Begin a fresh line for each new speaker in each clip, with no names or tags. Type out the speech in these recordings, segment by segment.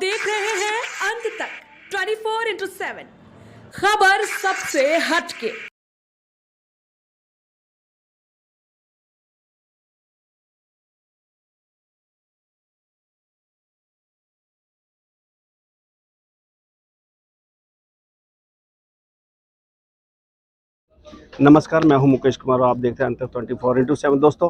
देख रहे हैं अंत तक 24/7 खबर सबसे हटके।
नमस्कार, मैं हूं मुकेश कुमार और आप देख रहे हैं अंतर 24/7। दोस्तों,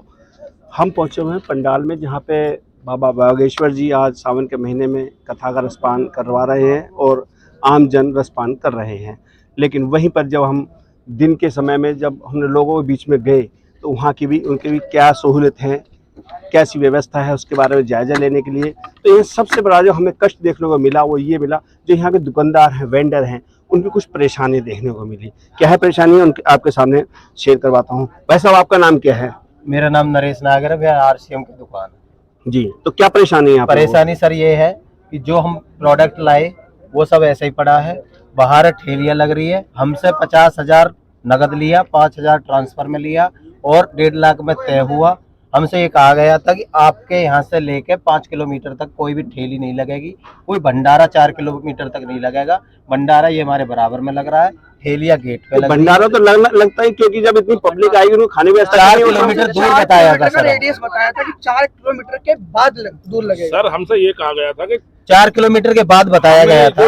हम पहुंचे हुए हैं पंडाल में, जहां पे बाबा बागेश्वर जी आज सावन के महीने में कथा का रसपान करवा रहे हैं और आम जन रसपान कर रहे हैं। लेकिन वहीं पर जब हम दिन के समय में जब हम लोगों के बीच में गए तो वहाँ की भी उनकी भी क्या सहूलत है, कैसी व्यवस्था है, उसके बारे में जायज़ा लेने के लिए तो ये सबसे बड़ा जो हमें कष्ट देखने को मिला वो ये मिला, जो यहाँ के दुकानदार हैं, वेंडर हैं, उनकी कुछ परेशानी देखने को मिली। क्या है परेशानी है उनके, आपके सामने शेयर करवाता हूँ। भाई साहब, आपका नाम क्या है?
मेरा नाम नरेश नागर है, भैया आरसीएम की दुकान है
जी, तो क्या परेशानी है?
परेशानी सर ये है कि जो हम प्रोडक्ट लाए वो सब ऐसे ही पड़ा है, बाहर ठेलियां लग रही है। हमसे 50,000 नगद लिया, 5,000 ट्रांसफर में लिया और 1.5 लाख में तय हुआ। हमसे ये कहा गया था कि आपके यहाँ से लेके 5 किलोमीटर तक कोई भी ठेली नहीं लगेगी, कोई भंडारा 4 किलोमीटर तक नहीं लगेगा। भंडारा ये हमारे बराबर में लग रहा है, ठेलिया गेट पे लग
भंडारा तो लगता है, क्योंकि जब इतनी पब्लिक आएगी उनको खाने में
4 किलोमीटर दूर बताया था सर।
रेडियस बताया था कि 4 किलोमीटर के बाद दूर लगेगा।
सर, हमसे ये कहा गया था कि
4 किलोमीटर के बाद बताया गया था।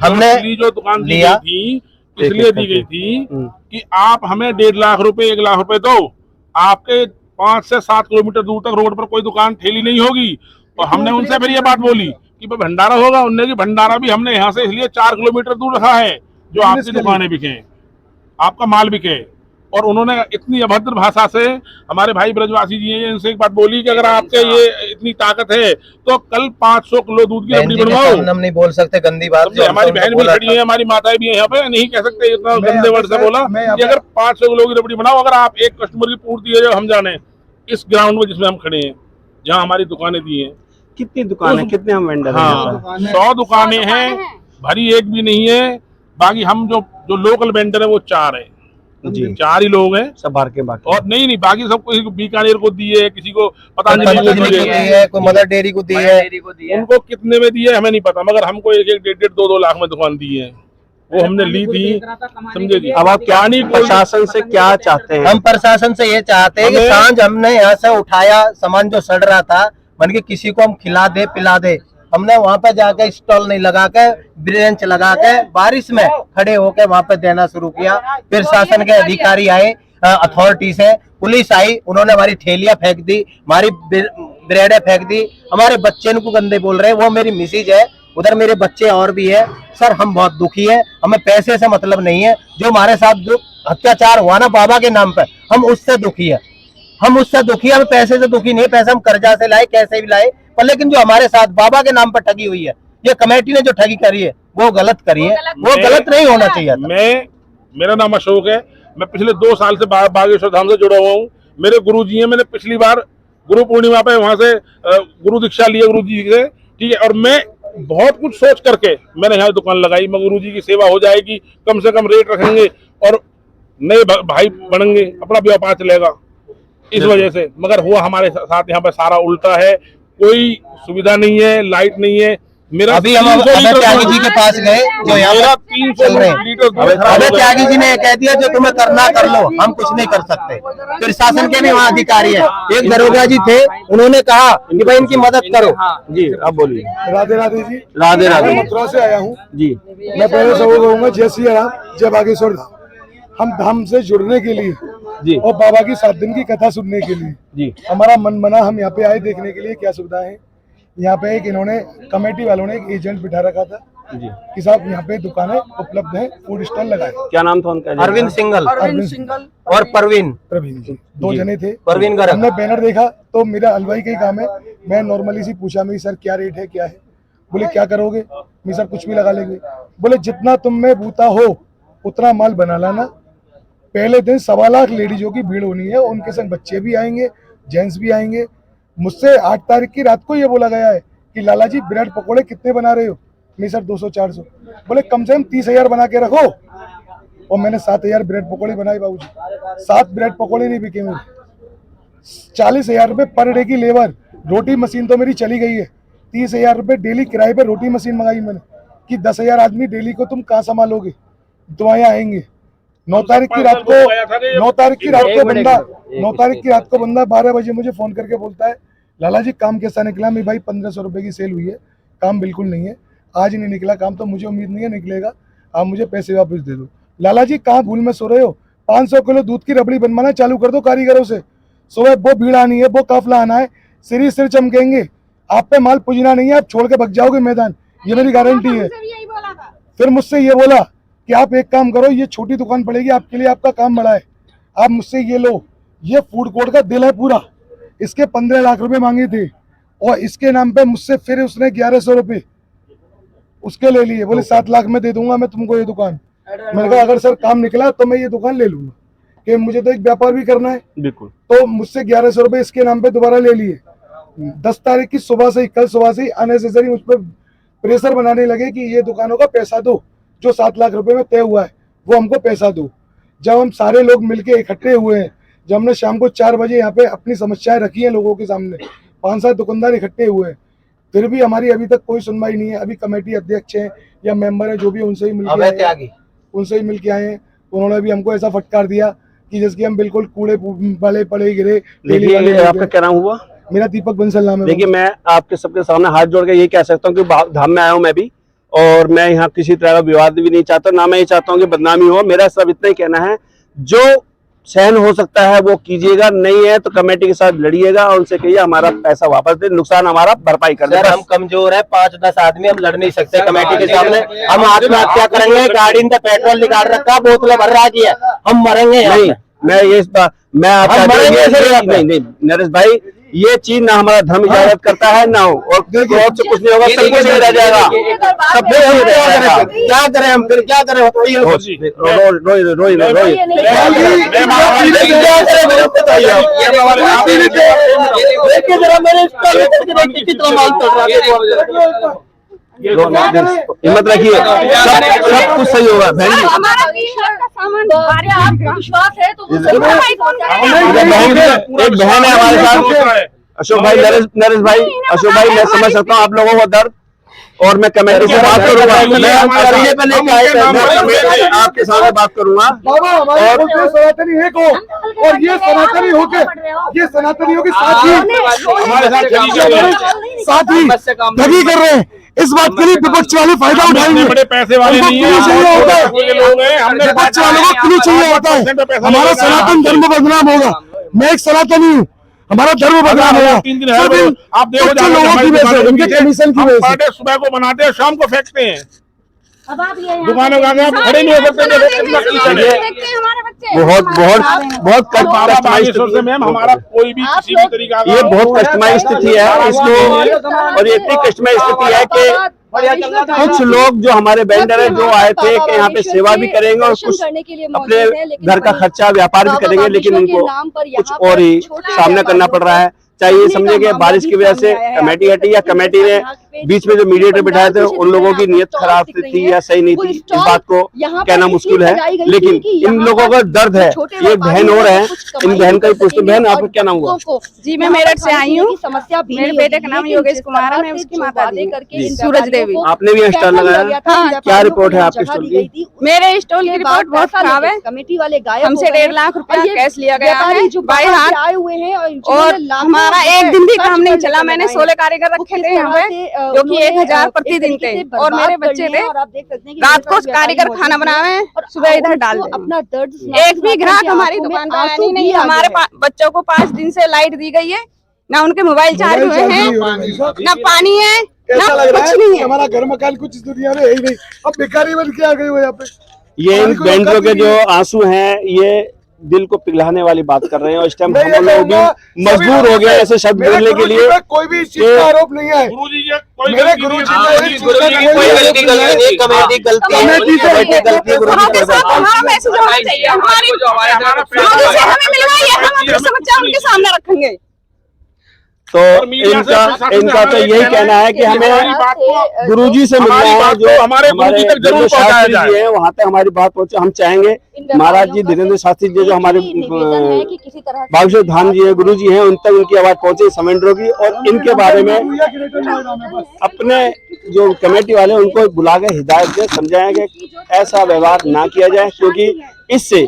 हमने
जो दुकान दी
लिया
गई थी, इसलिए दी गई थी कि आप हमें 1.5 लाख रुपए 1 लाख रुपए दो, आपके 5 से 7 किलोमीटर दूर तक रोड पर कोई दुकान ठेली नहीं होगी। और हमने उनसे फिर ये बात बोली कि भंडारा होगा। उनने की भंडारा भी हमने यहाँ से इसलिए 4 किलोमीटर दूर रखा है जो आपकी दुकानें बिके, आपका माल बिके। और उन्होंने इतनी अभद्र भाषा से हमारे भाई ब्रजवासी जी हैं, इनसे एक बात बोली कि अगर आपके ये इतनी ताकत है तो कल 500 किलो दूध की रबड़ी बनवाओ।
हम नहीं बोल सकते गंदी बात।
हमारी बहन भी खड़ी है, हमारी माताएं भी है यहाँ पे, नहीं कह सकते इतना गंदे वर्ड से बोला कि अगर 500 किलो की रबड़ी बनाओ, अगर आप एक कस्टमर की पूर्ति है जो हम जाने इस ग्राउंड में जिसमें हम खड़े हैं, जहाँ हमारी दुकानें दी हैं।
कितनी दुकानें, कितने हम वेंडर हैं?
हाँ, 100 दुकानें हैं, भरी एक भी नहीं है। बाकी हम जो लोकल वेंडर है वो 4 है
जी,
4 ही लोग हैं
सब बाहर के बाकी।
और नहीं बाकी सब किसी को बीकानेर को दी है, किसी को पतंजलि को दी है,
कोई मदर डेयरी को दी है।
उनको कितने में दी है हमें नहीं पता, मगर हमको 1-1, 1.5, 2-2 लाख में दुकान दी है, वो हमने ली थी, समझे जी।
अब आप क्या नहीं, प्रशासन से क्या चाहते हैं?
हम प्रशासन से ये चाहते हैं कि सांझ हमने यहाँ से उठाया सामान जो सड़ रहा था, मन के किसी को हम खिला दे पिला दे। हमने वहाँ पे जाके स्टॉल नहीं लगा के, ब्रेंच लगा के बारिश में खड़े होके वहाँ पे देना शुरू किया। फिर शासन के अधिकारी आए, अथॉरिटी से पुलिस आई, उन्होंने हमारी ठेलियां फेंक दी, हमारी ब्रेडें फेंक दी। हमारे बच्चे को गंदे बोल रहे हैं, वो मेरी मिसेज है, उधर मेरे बच्चे और भी है। सर, हम बहुत दुखी है, हमें पैसे से मतलब नहीं है। जो हमारे साथ जो अत्याचार हुआ ना बाबा के नाम पे, हम उससे दुखी है। हम उससे दुखी है, हम पैसे से दुखी नहीं है। पैसा हम कर्जा से लाए, कैसे भी लाए, पर लेकिन जो हमारे साथ बाबा के नाम पर ठगी हुई है, ये कमेटी ने जो ठगी करी है वो गलत करी है, वो गलत नहीं होना चाहिए था।
मेरा नाम अशोक है, मैं पिछले 2 साल से बागेश्वर धाम से जुड़ा हुआ हूँ। मेरे गुरु जी हैं, मैंने पिछली बार गुरु पूर्णिमा पे वहां से गुरु दीक्षा लिया गुरु जी से, ठीक है। और मैं बहुत कुछ सोच करके मैंने यहाँ दुकान लगाई, मैं गुरु जी की सेवा हो जाएगी, कम से कम रेट रखेंगे और नए भाई बनेंगे, अपना व्यापार चलेगा, इस वजह से। मगर हुआ हमारे साथ यहाँ पे सारा उल्टा है, कोई सुविधा नहीं है, लाइट नहीं है। मेरा
अभी हम त्यागी जी के पास गए, जो यहाँ
300 लीटर।
अबे त्यागी जी ने कह दिया जो तुम्हें करना कर लो, हम कुछ नहीं कर सकते। फिर शासन के भी वहाँ अधिकारी है, एक दरोगा जी थे, उन्होंने कहा कि भाई इनकी मदद करो।
जी, अब बोलिए।
राधे राधे जी।
राधे राधे।
मैं मथुरा से आया हूँ
जी।
मैं पहले सब कहूँगा जय सिया राम, जय बागेश्वर धाम। हम धाम से जुड़ने के लिए
जी
और बाबा की 7 दिन की कथा सुनने के लिए
जी,
हमारा मन बना, हम यहाँ पे आए देखने के लिए क्या सुविधा है। यहाँ पे एक इन्होंने कमेटी वालों ने एक एजेंट बिठा रखा था
जी
कि साहब यहाँ पे दुकानें उपलब्ध है, फूड स्टॉल लगाए।
क्या नाम था उनका?
अरविंद सिंगल और प्रवीण
जी, 2 जने थे।
परवीन गर्ग।
हमने बैनर देखा तो मेरा हलवाई का ही काम है, मैं नॉर्मली सी पूछा मेरी सर क्या रेट है, क्या है। बोले क्या करोगे? मैं सर कुछ भी लगा लेंगे। बोले जितना तुम में बूता हो उतना माल बना लाना। पहले दिन 1.25 लाख लेडीजों की भीड़ होनी है, उनके संग बच्चे भी आएंगे, जेंट्स भी आएंगे। मुझसे 8 तारीख की रात को ये बोला गया है कि लाला जी ब्रेड पकोड़े कितने बना रहे हो? मैं सर 200-400। बोले कम से कम 30,000 बना के रखो। और मैंने 7,000 ब्रेड पकोड़े बनाए बाबूजी। 7 ब्रेड पकोड़े नहीं बिके मेरे। 40,000 रुपये पर डे की लेबर। रोटी मशीन तो मेरी चली गई है, 30,000 रुपये डेली किराए पे रोटी मशीन मंगाई मैंने कि 10,000 आदमी डेली को तुम कहाँ संभालोगे, तुम्हारे यहाँ आएंगे। 9 तारीख की रात को 9 तारीख की रात को बंदा 9 तारीख की रात को बंदा 12 बजे मुझे फोन करके बोलता है, लाला जी काम कैसा निकला? मैं भाई 1500 रुपये की सेल हुई है, काम बिल्कुल नहीं है, आज नहीं निकला काम, तो मुझे उम्मीद नहीं है निकलेगा, आप मुझे पैसे वापस दे दो। लाला जी कहाँ भूल में सो रहे हो, 500 किलो दूध की रबड़ी बनवाना चालू कर दो कारीगरों से, सुबह वो भीड़ आनी है, वो काफिला आना है, सिर चमकेंगे, आप पे माल पुजना नहीं है, आप छोड़ के भग जाओगे मैदान, ये मेरी गारंटी है। फिर मुझसे ये बोला कि आप एक काम करो, ये छोटी दुकान पड़ेगी आपके लिए, आपका काम बड़ा है, आप मुझसे ये लो, ये फूड कोर्ट का दिल है पूरा, इसके 15 लाख रुपए मांगे थे और इसके नाम पे मुझसे फिर उसने 1100 रुपये उसके ले लिए, बोले 7 लाख में दे दूंगा मैं तुमको ये दुकान। मैंने कहा अगर सर काम निकला तो मैं ये दुकान ले लूंगा, कि मुझे तो एक व्यापार भी करना है।
बिल्कुल।
तो मुझसे 1100 रुपये इसके नाम पे दोबारा ले लिए। 10 तारीख की सुबह से ही, कल सुबह से ही अननेसेसरी मुझ पर प्रेशर बनाने लगे कि ये दुकानों का पैसा दो, जो 7 लाख रुपए में तय हुआ है वो हमको पैसा दो। जब हम सारे लोग मिलके इकट्ठे हुए हैं, जब हमने शाम को 4 बजे यहाँ पे अपनी समस्याएं रखी हैं लोगों के सामने, 5-7 दुकानदार इकट्ठे हुए हैं, फिर भी हमारी अभी तक कोई सुनवाई नहीं है। अभी कमेटी अध्यक्ष हैं या मेंबर हैं जो भी, उनसे ही मिल के आए हैं, उन्होंने भी हमको ऐसा फटकार दिया कि जैसे हम बिल्कुल कूड़े वाले पड़े गिरे।
आपका क्या नाम हुआ?
मेरा दीपक बंसल नाम है।
देखिए मैं आपके सबके सामने हाथ जोड़ के ये कह सकता हूँ कि धाम में आया हूँ मैं भी, और मैं यहाँ किसी तरह का विवाद भी नहीं चाहता, ना मैं ये चाहता हूँ कि बदनामी हो। मेरा सब इतना ही कहना है, जो सहन हो सकता है वो कीजिएगा, नहीं है तो कमेटी के साथ लड़िएगा और उनसे कहिए हमारा पैसा वापस दे, नुकसान हमारा भरपाई कर दे।
हम कमजोर है, 5-10 आदमी, हम लड़ नहीं सकते कमेटी के सामने, हम आत्महत्या करेंगे। गाड़ी में पेट्रोल निकाल रखा, बोतलें भर रहा है, हम मरेंगे।
नहीं, मैं आपका नहीं नरेश भाई, ये चीज ना हमारा धर्म इजाजत करता है ना हो, और क्रोध से कुछ नहीं होगा, सब कुछ रह जाएगा, सब कुछ रह जाएगा। क्या करें हम, फिर क्या करें? हिम्मत रखिए, सब कुछ सही होगा बहन जी।
विश्वास है तो
एक बहन है हमारे साथ, अशोक भाई, नरेश भाई, अशोक भाई, मैं समझ सकता हूँ आप लोगों का दर्द, और मैं कमेटी से बात करूंगा, आपके सामने बात करूंगा।
और सनातनी एक हो, और ये सनातनी होके साथी दबी कर रहे हैं, इस बात के लिए विपक्ष वाले फायदा उठाएंगे।
बड़े पैसे वाले नहीं है,
विपक्ष वालों को क्यों चाहिए होता है? हमारा सनातन धर्म बदनाम होगा। मैं एक सनातनी हूँ, हमारा धर्म बदनाम होगा।
आप देखो
लोगों की वजह से, उनके कमीशन की वजह से
सुबह को बनाते हैं, शाम को फेंकते हैं।
अब आप ये
दुकानों का आप खड़े नहीं हो सकते।
बहुत
से मैम हमारा कोई भी किसी भी तरीका का,
ये बहुत कस्टमाइज स्थिति है इसको, और ये इतनी कस्टमाइज स्थिति है कि कुछ लोग जो हमारे वेंडर है जो आए थे कि यहाँ पे सेवा भी करेंगे और कुछ अपने घर का खर्चा व्यापार भी करेंगे, लेकिन उनको कुछ और ही सामना करना पड़ रहा है। चाहिए समझे कि बारिश की वजह से कमेटी हटी, या कमेटी ने बीच में जो मीडिएटर बिठाए थे उन लोगों की नीयत खराब थी या सही नहीं थी, इस बात को कहना मुश्किल है, लेकिन इन लोगों का दर्द है। ये बहन और है, इन बहन का ही पूछते। बहन आपका क्या नाम हुआ?
जी मैं मेरठ से आई हूँ, मेरे बेटे का नाम योगेश कुमार है, मैं उसकी माता दी सूरज देवी।
आपने भी स्टॉल लगाया, क्या रिपोर्ट है आपके स्टॉल की?
मेरे स्टॉल की रिपोर्ट बहुत खराब है,
कमेटी वाले गायब,
हमसे 1.5 लाख रुपया कैश लिया गया है, बाई हाथ
आए हुए हैं,
और हमारा एक दिन भी काम नहीं चला। मैंने 16 कारीगर रखे थे यहाँ पे, जो कि 1000 प्रतिदिन थे, और मेरे बच्चे थे रात को कारीगर खाना बनावे, सुबह इधर डाल
अपना दर्द।
एक भी ग्राहक हमारी दुकान पर आया नहीं। हमारे बच्चों को 5 दिन से लाइट दी गई है, ना उनके मोबाइल चार्ज हुए हैं, ना पानी है, ना कुछ नहीं है।
हमारा घर मकान कुछ इस दुनिया में है ही नहीं, अब भिखारी बन के आ गई हो यहाँ पे।
ये इन वेंडरों के जो आंसू हैं, ये दिल को पिघलाने वाली बात कर रहे हैं, और इस टाइम हम लोग भी मजबूर हो गए ऐसे शब्द बोलने के लिए।
कोई भी इस चीज का आरोप नहीं है,
गुरुजी के कोई
मेरे
गलती
गुरुजी
नहीं है,
कोई
गलती नहीं, कमेटी गलती है,
हमारे साथ हमारा मैसेज होना चाहिए, हमारी हमें मिलवाइए, हम अपनी समस्या उनके सामने रखेंगे।
तो
और मीडिया से
इनका
प्रशासन
इनका तो
हमें
यही कहना है कि हमें
हमारी बात को
गुरुजी से मिलना
हमारी
है,
बात
जो
को हमारे गुरुजी तक जरूर
धीरेन्द्र
पहुंचाया
शास्त्री
जाए।
जी है वहाँ तक हमारी बात पहुंचे। हम चाहेंगे महाराज जी धीरेन्द्र शास्त्री जी जो हमारे बागेश्वर धाम जी है, गुरु जी हैं, उन तक उनकी आवाज पहुंचे समेंडरों की, और इनके बारे में अपने जो कमेटी वाले उनको बुला के हिदायत दे, समझाएं कि ऐसा व्यवहार ना किया जाए, क्योंकि इससे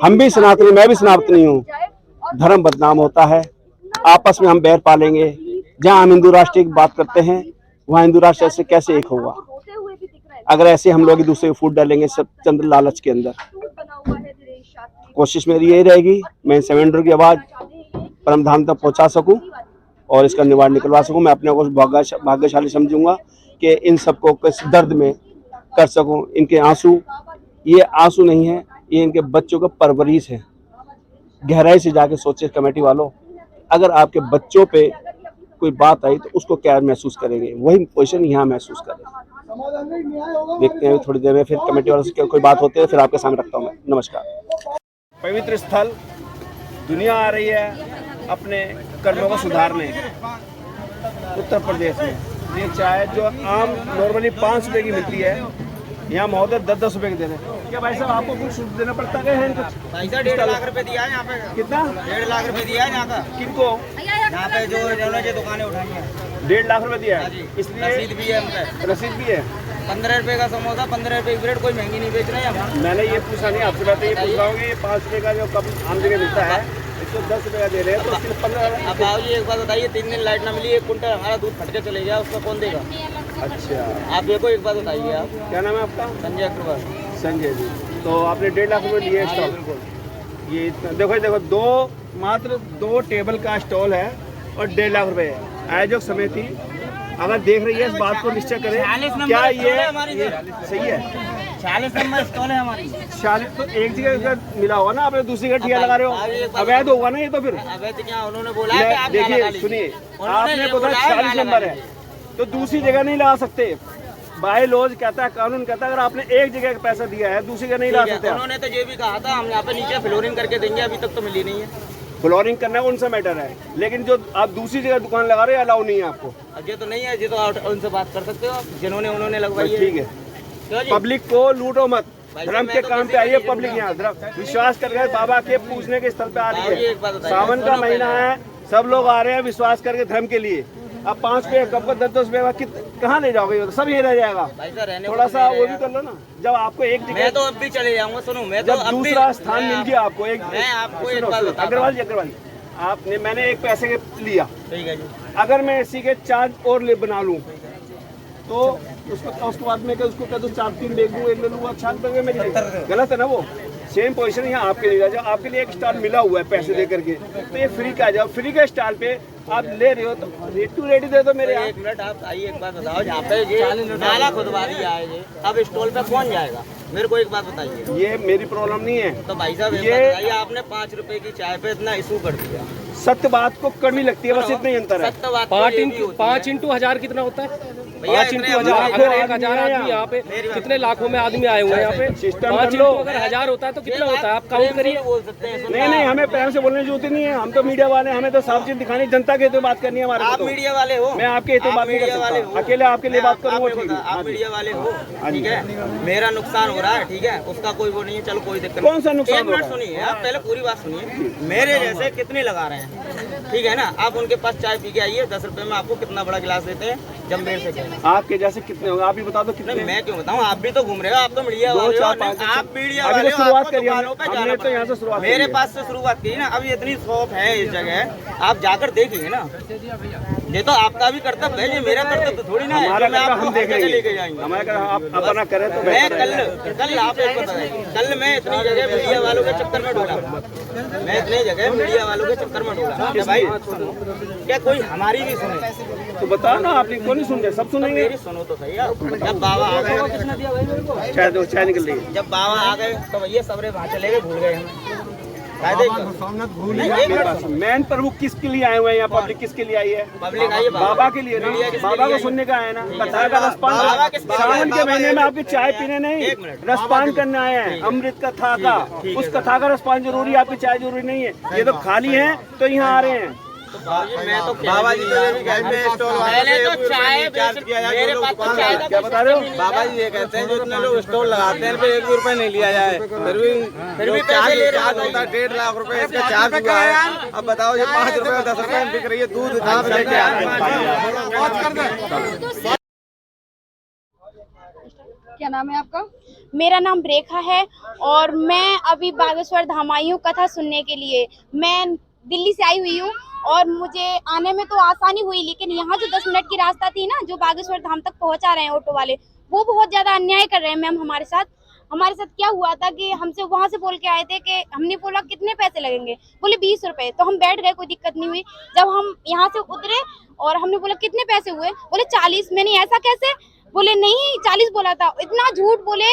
हम भी सनातनी, मैं भी सनातनी हूँ, धर्म बदनाम होता है, आपस में हम बैर पालेंगे। जहाँ हम हिंदू राष्ट्र की बात करते हैं वहाँ हिंदू राष्ट्र ऐसे कैसे एक होगा, अगर ऐसे हम लोग एक दूसरे को फूट डालेंगे सब चंद्र लालच के अंदर। कोशिश मेरी यही रहेगी मैं समेंडर की आवाज परम धाम तक पहुंचा सकूं और इसका निवारण निकलवा सकूं। मैं अपने को भाग्यशाली समझूंगा कि इन सबको किस दर्द में कर सकूं। इनके आंसू, ये आंसू नहीं है, ये इनके बच्चों का परवरिश है। गहराई से जाके सोचे कमेटी वालों, अगर आपके बच्चों पे कोई बात आई तो उसको क्या महसूस करेंगे, वही पोजीशन यहाँ महसूस करें। देखते हैं थोड़ी देर में फिर कमेटी वालों से कोई बात होती है, फिर आपके सामने रखता हूँ मैं। नमस्कार। पवित्र स्थल दुनिया आ रही है अपने कर्मों को सुधारने उत्तर प्रदेश में। ये चाय जो आम नॉर्मली 5 रुपए की मिलती है, यहाँ महोदय 10-10 रुपए की दे रहे हैं। क्या भाई साहब आपको कुछ शुल्क देना पड़ता है? कुछ
भाई साहब 1.5 लाख रुपए दिया है यहाँ पे।
कितना?
1.5 लाख रुपए दिया है यहाँ का।
किनको?
यहाँ पे जो इन्होंने जो दुकानें उठाई हैं
1.5 लाख रुपए दिया है, इसलिए
रसीद भी है उनका।
रसीद भी है।
15 रुपए का समोसा, 15 रुपए की ब्रेड, कोई महंगी नहीं बेच रहे हैं यहाँ।
मैंने ये पूछा नहीं आपसे, मैं तो ये पूछ रहा हूँ कि 5 रुपए का जो कप आम जगह मिलता है इसको 10 रुपए का दे रहे हैं, तो सिर्फ 15।
अब बाबू जी एक बात बताइए, 3 दिन लाइट ना मिली, 1 कुंटल हमारा दूध फट के चले गया, उसको कौन देगा?
अच्छा,
आप देखो एक बात बताइए आप।
क्या नाम है आपका?
संजय अग्रवाल।
संजय जी। तो आपने 1.5 लाख रुपए लिए स्टॉल। ये इतना देखो मात्र 2 टेबल का स्टॉल है और 1.5 लाख रुपए है। आयोजक समिति अगर देख रही है इस बात को निश्चय करें, क्या ये सही है?
40 नंबर स्टॉल है हमारी।
40 तो एक जगह मिला होगा ना, आपने दूसरी जगह ठिया लगा रहे हो, अवैध होगा ना ये तो फिर।
अवैध क्या उन्होंने बोला है कि आप क्या लगा
देखिए
लीजिए।
सुनिए,
उन्होंने
आपने
ये
बोला
बोला है
40 नंबर है तो दूसरी जगह नहीं लगा सकते। बाय लॉज कहता है, कानून कहता है अगर आपने एक जगह पैसा दिया है दूसरी जगह नहीं लगा सकते।
उन्होंने तो ये भी कहा था हम यहाँ पे नीचे फ्लोरिंग करके देंगे, अभी तक तो मिली नहीं है।
फ्लोरिंग करना कौन सा मैटर है, लेकिन जो आप दूसरी जगह दुकान लगा रहे हैं अलाउ नहीं है आपको।
ये तो नहीं है, ये तो उनसे बात कर सकते हो आप, जिन्होंने उन्होंने लगवाई है।
ठीक है,
क्यों जी?
पब्लिक को लूटो मत,
भाई
धर्म
मैं
के
तो
काम
किसी
पे आइए।
को
पब्लिक
नहीं
यहाँ विश्वास कर रहे बाबा के पूजने के स्थल पे आ
हाँ,
रही
ये एक बात
है।
बताइए।
सावन का
सुनो
महीना
पहले।
है, सब लोग आ रहे हैं विश्वास करके धर्म के लिए। अब 5 रुपए कब का 10-10 रुपए कहाँ ले जाओगे, सब ये रह जाएगा।
भाई साहब रहने
थोड़ा
को
सा
नहीं
वो भी
रहेगा।
कर लो ना, जब आपको एक
मैं
जगह
तो अब भी चले जाऊंगा। सुनो मैं तो
जब
अब भी
दूसरा स्थान
मैं
मिल गया आपको एक,
मैं आपको एक
सुनो,
बात
सुनो,
बताता
अग्रवाल जी आपने, मैंने एक पैसे के लिया,
ठीक है जी।
अगर मैं इसी के 4 और ले बना लूं तो उसके बाद में उसको कह दूं 4-3 बेच दूं, एक ले लूंगा, 60 रुपए मेरी गलत है ना। वो सेम पोजीशन यहाँ आपके लिए, जब आपके लिए एक स्टॉल मिला हुआ है पैसे दे करके, तो ये फ्री का, जब फ्री के स्टॉल पे आप ले रहे हो तो रेट टू रेट दे दो मेरे यहाँ।
1 मिनट आप आइए, एक बात बताओ, यहाँ पे ये नाला खुदवा दिया है ये, अब स्टॉल पे कौन जाएगा? मेरे को एक बात बताइए।
ये मेरी प्रॉब्लम नहीं है।
तो भाई साहब
ये-
बताइए, आपने 5 रुपए की चाय पे इतना इशू कर दिया।
सत्य बात को कड़वी लगती है, बस इतना ही अंतर है।
सत्य बात तो ये भी होती है।
5 इंटू 1000 कितना होता है?
भैया
5
इतने
इंटू 1000,
लाखों
अगर 1000
आदमी
आदमी यहाँ पे
मेरी बात-
कितने लाखों में आदमी आए हुए हैं यहाँ पे?
सिस्टम
5
कर लो।
इंटू अगर 1000 होता है तो कितना होता है? आप काउंट
प्रेम से
करिए।
बोल सकते हैं। सुनो,
नहीं, हमें प्रेम से बोलने की जरूरत नहीं है, हम तो मीडिया वाले, हमें तो साफ चीज दिखानी, जनता के तो बात करनी है हमारे को
आप
तो।
मीडिया वाले हो।
मैं आपके तो
आप
बात नहीं कर
मीडिया वाले
सकता,
हो।
अकेले आपके लिए
मैं
बात करूँ
आपको
ठीक
बता-
है।
आप मीडिया वाले हो,
हाँ जी।
ठीक है। मेरा नुकसान हो रहा है, ठीक है, उसका कोई वो नहीं है, चलो कोई दिक्कत
कौन सा नुकसान
एक
हो
मिनट
रहा है?
सुनिए, आप पहले पूरी बात सुनिए। मेरे जैसे कितने लगा रहे हैं, ठीक है ना? आप उनके पास चाय पी के आइए, 10 रुपए में आपको कितना बड़ा गिलास देते हैं जमबेर से कहें।
आपके जैसे कितने होंगे आप ही बता दो कितने।
नहीं, मैं क्यों बताऊँ, आप भी तो घूम रहे हो, आप तो मीडिया वाले हो।
2, 4, 5,
आप मीडिया
अभी तो
वाले हो,
शुरुआत
आपको
करी हमने।
दुकानों पे
हमने
जाना
तो यहाँ से शुरुआत
मेरे
करी है।
पास से शुरुआत की ना, अभी इतनी शॉप है इस जगह, आप जाकर देखेंगे ना। ये तो आपका भी कर्तव्य है, ये मेरा कर्तव्य तो थोड़ी ना है।
हमारा
जो मैं
कर्तव्य
आपको
हम
हर
देख
जगह लेके
लेंगे,
जाएंगे।
हमारा कर्तव्य आप अपना करें तो
मैं
बेहतर है।
कल आप एक बताइए, कल मैं इतनी जगह मीडिया वालों के चक्कर में डोला, मैं इतनी जगह मीडिया वालों के चक्कर में डोला क्या भाई? क्या कोई हमारी भी सुने?
तो बताओ ना, आप क्यों नहीं सुन रहे, सब सुनेंगे।
मेरी सुनो तो सही आप। जब बाबा आ गए, किसने दिया भाई मेरे को?
चाय दो, चाय निकल रही है।
जब बाबा आ गए तो भैया सबरे वहाँ चले गए, भूल गए हमें। फायदे
मेन प्रमुख किसके लिए आए हुए हैं यहाँ, पब्लिक किसके लिए आई है?
पब्लिक आई है
बाबा के लिए ना,
मीडिया किसके
बाबा
लिए
को
आई?
सुनने का है ना,
ठीक है।
कथा का रसपान।
बाबा किसके लिए
सावन
आए?
के महीने में
बाबा
आपकी चाय पीने नहीं,
एक मिनट।
रसपान करने आए हैं, अमृत कथा का।
ठीक है,
उस कथा का रसपान जरूरी है, आपकी चाय जरूरी नहीं है। ये तो खाली है तो यहाँ आ रहे हैं,
बाबा जी तो ये भी कहते हैं स्टॉल वाले तो चाय चार्ज किया जाए, मेरे पास तो चाय क्या बता रहे हो? बाबा जी ये कहते हैं जो इतने लोग स्टॉल लगाते हैं, 1 भी रुपए नहीं लिया जाए, फिर भी पैसे ले रहे होता है 1.5 लाख रुपए इसका चार्ज हुआ है। अब बताओ ये 5 रुपए और 10 रुपए बिक रही है, दूध आप लेके आते हैं।
क्या नाम है आपका?
मेरा नाम रेखा है और मैं अभी बागेश्वर धाम आई हूँ कथा सुनने के लिए। मैं दिल्ली से आई हुई हूँ और मुझे आने में तो आसानी हुई, लेकिन यहाँ जो 10 मिनट की रास्ता थी ना, जो बागेश्वर धाम तक पहुँचा रहे हैं ऑटो वाले, वो बहुत ज़्यादा अन्याय कर रहे हैं मैम हमारे साथ। क्या हुआ था कि हमसे वहाँ से बोल के आए थे कि हमने बोला कितने पैसे लगेंगे, बोले 20 रुपए, तो हम बैठ गए, कोई दिक्कत नहीं हुई। जब हम यहाँ से उतरे और हमने बोला कितने पैसे हुए, बोले 40। मैंने ऐसा कैसे, बोले नहीं 40 बोला था। इतना झूठ बोले।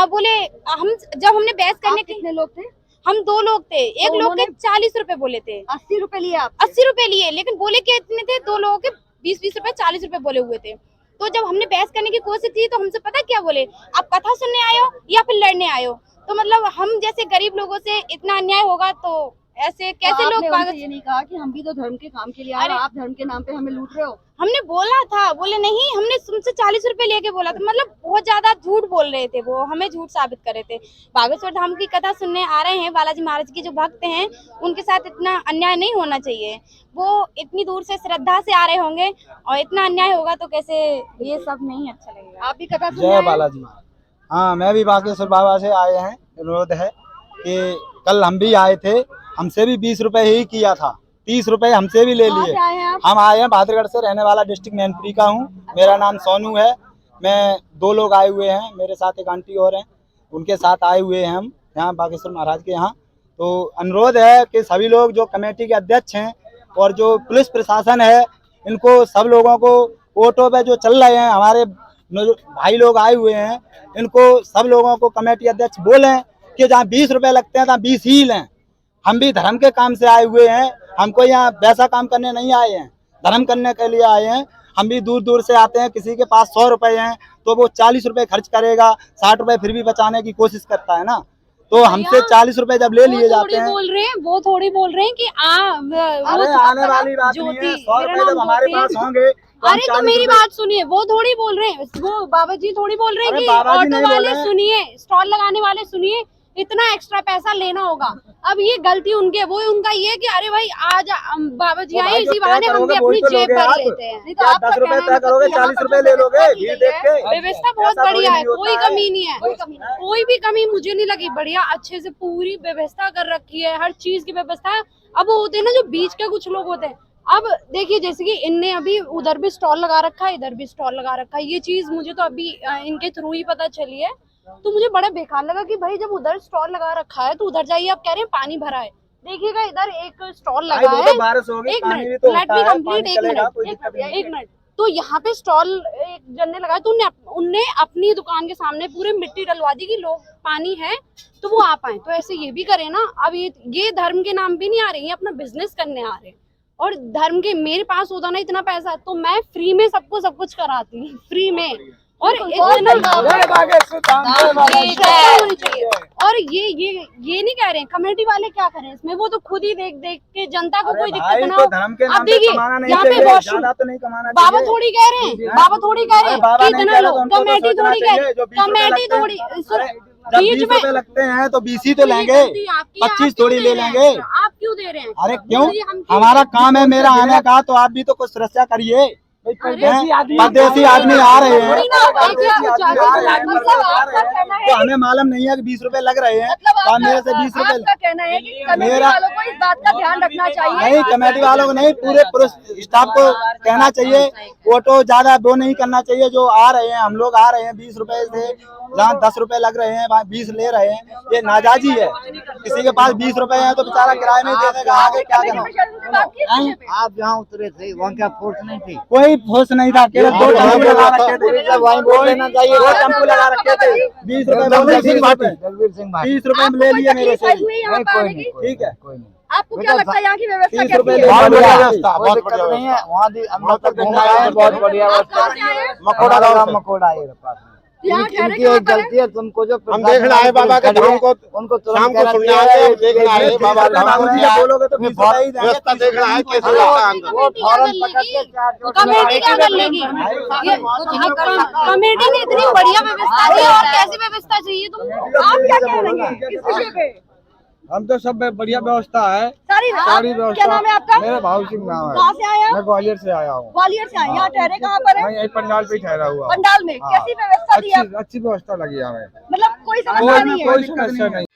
बोले हम जब हमने बहस करने के,
कितने लोग थे?
हम 2 लोग थे, एक लोग के 40 रुपए बोले थे।
80 रुपए लिए आप?
80 रुपए लिए, लेकिन बोले कि इतने थे, 2 लोगों के 20-20 रुपए 40 रुपए बोले हुए थे। तो जब हमने बहस करने की कोशिश की तो हमसे पता क्या बोले, आप कथा सुनने आए हो या फिर लड़ने आए हो? तो मतलब हम जैसे गरीब लोगों से इतना अन्याय होगा तो ऐसे कैसे लोग?
ये नहीं कहा कि हम भी तो धर्म के काम के लिए आए, आप धर्म के नाम पे हमें लूट रहे हो?
हमने बोला था, बोले नहीं, हमने तुमसे 40 रुपए लेके बोला था। मतलब बहुत ज्यादा झूठ बोल रहे थे, वो हमें झूठ साबित कर रहे थे। बागेश्वर धाम की कथा सुनने आ रहे हैं, बालाजी महाराज के जो भक्त हैं, उनके साथ इतना अन्याय नहीं होना चाहिए। वो इतनी दूर से श्रद्धा से आ रहे होंगे और इतना अन्याय होगा तो कैसे, ये सब नहीं अच्छा लगेगा।
आप भी कथा सुनने
जय
आए?
बालाजी महाराज। हाँ, मैं भी बागेश्वर बाबा से आए हैं। अनुरोध है कि कल हम भी आए थे, हमसे भी 20 रुपए ही किया था, 30 रुपए हमसे भी ले
कहाँ
लिए।
से आए हैं आप?
हम आए हैं बहादुरगढ़ से, रहने वाला डिस्ट्रिक्ट मैनपुरी का हूँ। मेरा नाम सोनू है। मैं 2 लोग आए हुए हैं, मेरे साथ एक आंटी और हैं, उनके साथ आए हुए हैं हम यहाँ बागेश्वर महाराज के यहाँ। तो अनुरोध है कि सभी लोग जो कमेटी के अध्यक्ष हैं और जो पुलिस प्रशासन है, इनको सब लोगों को ऑटो पे जो चल रहे हैं, हमारे भाई लोग आए हुए हैं, इनको सब लोगों को कमेटी अध्यक्ष बोलें कि जहाँ 20 रुपए लगते हैं तहाँ 20 ही लें। हम भी धर्म के काम से आए हुए हैं, हमको यहाँ वैसा काम करने नहीं आए हैं, धर्म करने के लिए आए हैं। हम भी दूर दूर से आते हैं, किसी के पास 100 रुपए हैं तो वो 40 रुपए खर्च करेगा, 60 रुपए फिर भी बचाने की कोशिश करता है ना। तो हमसे 40 रुपए जब ले लिए जाते हैं,
वो थोड़ी बोल रहे हैं कि
अरे आने वाली बात नहीं है, 100 रुपए जब हमारे पास होंगे तो हम
अरे तो
40
मेरी
रुपए-
बात सुनिए, वो थोड़ी बोल रहे हैं, वो बाबा जी थोड़ी बोल रहे हैं
अरे
कि
बाबा जी
ऑटो
नहीं
वाले
बोले।
सुनिए, स्टॉल लगाने वाले सुनिए, इतना एक्स्ट्रा पैसा लेना होगा। अब ये गलती उनकी है, वो उनका ये कि अरे भाई आज बाबा जी आए, इसी बहाने हम भी अपनी जेब भर लेते हैं।
नहीं तो आपका
10 रुपए
कहना
तय
है
करोगे,
मतलब
40 रुपए ले लोगे, भीड़ देख के।
व्यवस्था बहुत
ऐसा
बढ़िया है,
थोड़ी
कोई
होता
कमी नहीं है, कोई भी कमी मुझे नहीं लगी। बढ़िया अच्छे से पूरी व्यवस्था कर रखी है, हर चीज की व्यवस्था है। अब वो होते हैं ना जो बीच के कुछ लोग होते हैं, अब देखिए जैसे कि इनने अभी उधर भी स्टॉल लगा रखा है, इधर भी स्टॉल लगा रखा है। ये चीज मुझे तो अभी इनके थ्रू ही पता चली है, तो मुझे बड़ा बेकार लगा कि भाई जब उधर स्टॉल लगा रखा है तो उधर जाइए। आप कह रहे हैं पानी भरा है, देखिएगा इधर एक स्टॉल लगा
भाई, वो
है।
तो बारिश होगी,
एक
पानी भी
मिनट,
तो
लेट
होता
मी
है,
कंप्लीट,
पानी
एक
चलेगा, कोई
मिनट,
दिक्कत नहीं।
एक मिनट। तो यहाँ पे स्टॉल एक जन ने लगाया, तो उनने अपनी दुकान के सामने पूरे मिट्टी डलवा दी कि लोग पानी है तो वो आ पाए। तो ऐसे ये भी करें ना। अब ये धर्म के नाम भी नहीं आ रहे हैं, अपना बिजनेस करने आ रहे हैं। और धर्म के, मेरे पास होता ना इतना पैसा तो मैं फ्री में सबको सब कुछ कराती हूँ, फ्री में। और इतना ठीक है। और ये नहीं कह रहे हैं कमेटी वाले क्या करें इसमें, वो तो खुद ही देख देख के जनता को कोई दिक्कत ना हो। अब देखिए यहाँ पे वॉशरूम, बाबा थोड़ी कह रहे हैं, बाबा थोड़ी कह रहे हैं कि इतना लो, कमेटी थोड़ी कह रही, कमेटी थोड़ी
जब 20 रुपए लगते हैं तो 20 ही तो लेंगे, 25 थोड़ी ले लेंगे।
आप क्यों दे रहे हैं?
अरे क्यों, हमारा काम है मेरा आने का, तो आप भी तो कुछ सुरक्षा करिए। परदेसी आदमी आ रहे हैं, तो हमें मालूम नहीं है कि 20 रुपए लग रहे हैं, तो आप मेरे से 20 रुपए।
आपका कहना है कि कमेटी
मेरा-
वालों को इस बात का ध्यान रखना चाहिए।
नहीं, कमेटी वालों को नहीं, पूरे पुरुष स्टाफ को कहना चाहिए, ऑटो ज्यादा वो नहीं करना चाहिए। जो आ रहे हैं, हम लोग आ रहे हैं 20 रुपए से, जहाँ 10 रुपए लग रहे हैं वहाँ 20 ले रहे हैं, ये नाजायजी है। किसी के पास 20 रुपए है तो बेचारा किराए में दे देगा, आगे क्या करें।
आप जहाँ उतरे थे वहाँ क्या फोर्स नहीं थी?
कोई फोर्स नहीं था, केवल 2 टेम्पू लगा रखे थे, 2 टेम्पू लगा रखे थे। 20 रुपए
जगवीर सिंह भाई
20 रुपए में ले लिए मेरे से।
ठीक है,
आपको क्या लगता है यहाँ की व्यवस्था
30
कैसी
रुपए
है?
ले
बहुत
लिए।
बढ़िया व्यवस्था, बहुत बढ़िया नहीं है। वहाँ हम लोग तक घूम आए हैं, बहुत बढ़िया व्यवस्था।
कहाँ से आए हैं?
मकोड़ा गाँव, मकोड़ा ये पास में।
यहाँ ठहरे
इनकी
कहाँ
एक
पर है?
गलती है, तुमको जो
हम देखने आए बाबा के धाम को,
उनको
शाम को सुनने आए, देखने आए बाबा के धाम को,
बोलोगे तो
व्यवस्था देखना है कैसे लगता है अंदर।
वो फौरन पकड़ के चार चोट
कमेटी क्या कर लेगी? ये कमेटी ने इतनी बढ़िया व्यवस्था दी और कैसी व्यवस्था चाहिए तुमको?
आप क्या कह रही हैं इस विषय पे?
हम तो सब बढ़िया व्यवस्था है,
सारी क्या नाम है आपका?
मेरा भाव सिंह नाम है,
कहाँ से आए आप?
मैं ग्वालियर से आया हूँ,
ग्वालियर से आए। यहाँ ठहरे कहाँ पर है?
मैं यही पंडाल पे ठहरा हुआ हूँ।
पंडाल में कैसी व्यवस्था दी आप?
अच्छी व्यवस्था लगी हमें,
मतलब कोई समस्या नहीं है?
कोई समस्या नहीं।